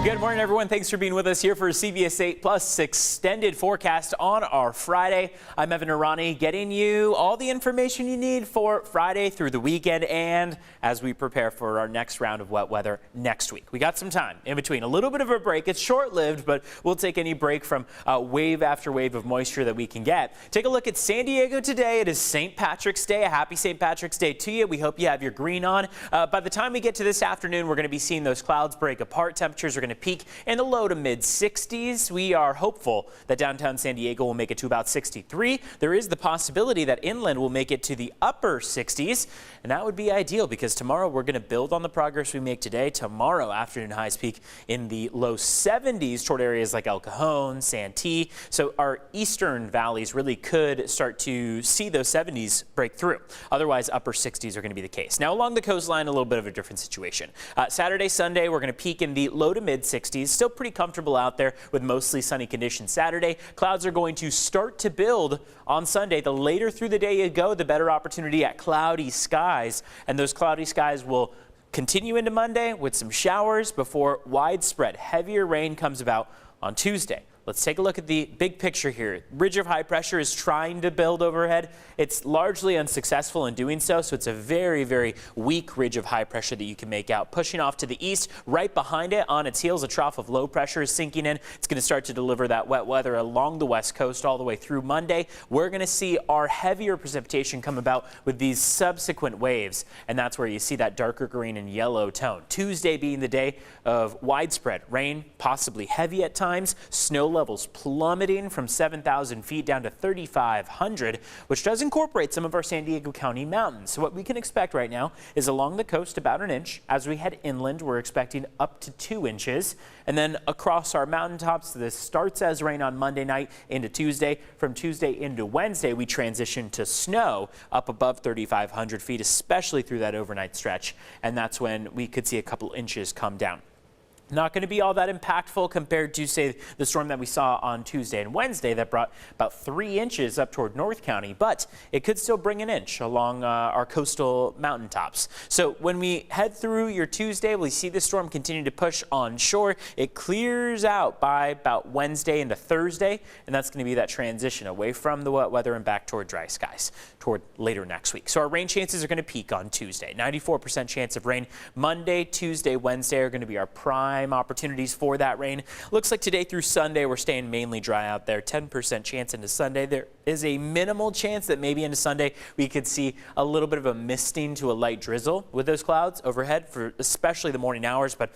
Good morning, everyone. Thanks for being with us here for CBS 8 Plus extended forecast on our Friday. I'm Evan Arani, getting you all the information you need for Friday through the weekend and as we prepare for our next round of wet weather next week. We got some time in between, a little bit of a break. It's short-lived, but we'll take any break from wave after wave of moisture that we can get. Take a look at San Diego today. It is St. Patrick's Day. A happy St. Patrick's Day to you. We hope you have your green on. By the time we get to this afternoon, we're going to be seeing those clouds break apart. Temperatures are going to peak in the low to mid 60s. We are hopeful that downtown San Diego will make it to about 63. There is the possibility that inland will make it to the upper 60s, and that would be ideal because tomorrow we're going to build on the progress we make today. Tomorrow afternoon highs peak in the low 70s toward areas like El Cajon, Santee. So our eastern valleys really could start to see those 70s break through. Otherwise, upper 60s are going to be the case. Now along the coastline, a little bit of a different situation. Saturday, Sunday, we're going to peak in the low to mid 60s. Still pretty comfortable out there with mostly sunny conditions Saturday. Clouds are going to start to build on Sunday. The later through the day you go, the better opportunity at cloudy skies. And those cloudy skies will continue into Monday with some showers before widespread heavier rain comes about on Tuesday. Let's take a look at the big picture here. Ridge of high pressure is trying to build overhead. It's largely unsuccessful in doing so, so it's a very, very weak ridge of high pressure that you can make out. Pushing off to the east, right behind it on its heels, a trough of low pressure is sinking in. It's going to start to deliver that wet weather along the west coast all the way through Monday. We're going to see our heavier precipitation come about with these subsequent waves, and that's where you see that darker green and yellow tone. Tuesday being the day of widespread rain, possibly heavy at times, snow levels plummeting from 7,000 feet down to 3,500, which does incorporate some of our San Diego County mountains. So what we can expect right now is along the coast about an inch. As we head inland, we're expecting up to 2 inches. And then across our mountaintops, this starts as rain on Monday night into Tuesday. From Tuesday into Wednesday, we transition to snow up above 3,500 feet, especially through that overnight stretch. And that's when we could see a couple inches come down. Not going to be all that impactful compared to, say, the storm that we saw on Tuesday and Wednesday that brought about 3 inches up toward North County, but it could still bring an inch along our coastal mountaintops. So when we head through your Tuesday, we see the storm continue to push on shore. It clears out by about Wednesday into Thursday, and that's going to be that transition away from the wet weather and back toward dry skies toward later next week. So our rain chances are going to peak on Tuesday. 94% chance of rain. Monday, Tuesday, Wednesday are going to be our prime opportunities for that rain. Looks like today through Sunday we're staying mainly dry out there. 10% chance into Sunday. There is a minimal chance that maybe into Sunday we could see a little bit of a misting to a light drizzle with those clouds overhead for especially the morning hours, but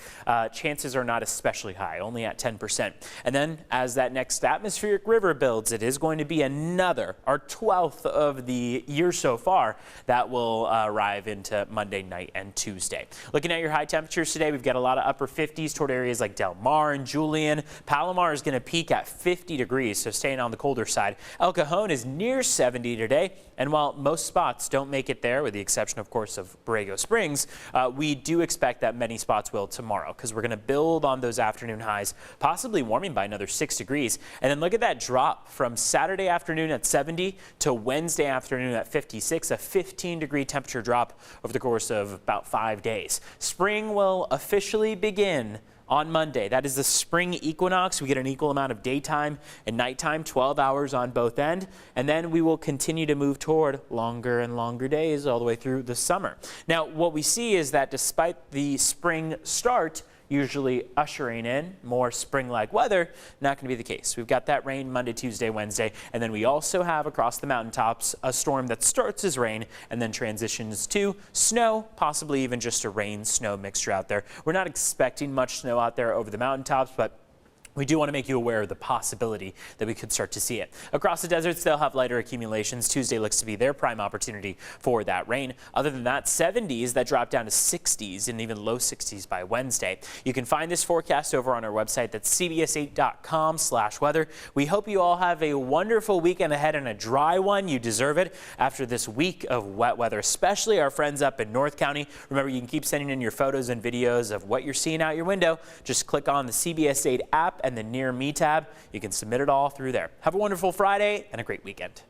chances are not especially high, only at 10%. And then as that next atmospheric river builds, it is going to be another, our 12th of the year so far, that will arrive into Monday night and Tuesday. Looking at your high temperatures today, we've got a lot of upper 50s toward areas like Del Mar and Julian. Palomar is going to peak at 50 degrees, so staying on the colder side. El Cajon is near 70 today, and while most spots don't make it there, with the exception, of course, of Borrego Springs, we do expect that many spots will tomorrow because we're going to build on those afternoon highs, possibly warming by another 6 degrees. And then look at that drop from Saturday afternoon at 70 to Wednesday afternoon at 56, a 15-degree temperature drop over the course of about 5 days. Spring will officially begin on Monday. That is the spring equinox. We get an equal amount of daytime and nighttime, 12 hours on both ends, and then we will continue to move toward longer and longer days all the way through the summer. Now, what we see is that despite the spring start, usually ushering in more spring-like weather, not going to be the case. We've got that rain Monday, Tuesday, Wednesday, and then we also have across the mountaintops a storm that starts as rain and then transitions to snow, possibly even just a rain-snow mixture out there. We're not expecting much snow out there over the mountaintops, but we do want to make you aware of the possibility that we could start to see it. Across the deserts, they'll have lighter accumulations. Tuesday looks to be their prime opportunity for that rain. Other than that, 70s that drop down to 60s and even low 60s by Wednesday. You can find this forecast over on our website. That's cbs8.com/weather. We hope you all have a wonderful weekend ahead and a dry one. You deserve it after this week of wet weather, especially our friends up in North County. Remember, you can keep sending in your photos and videos of what you're seeing out your window. Just click on the CBS 8 app and the Near Me tab. You can submit it all through there. Have a wonderful Friday and a great weekend.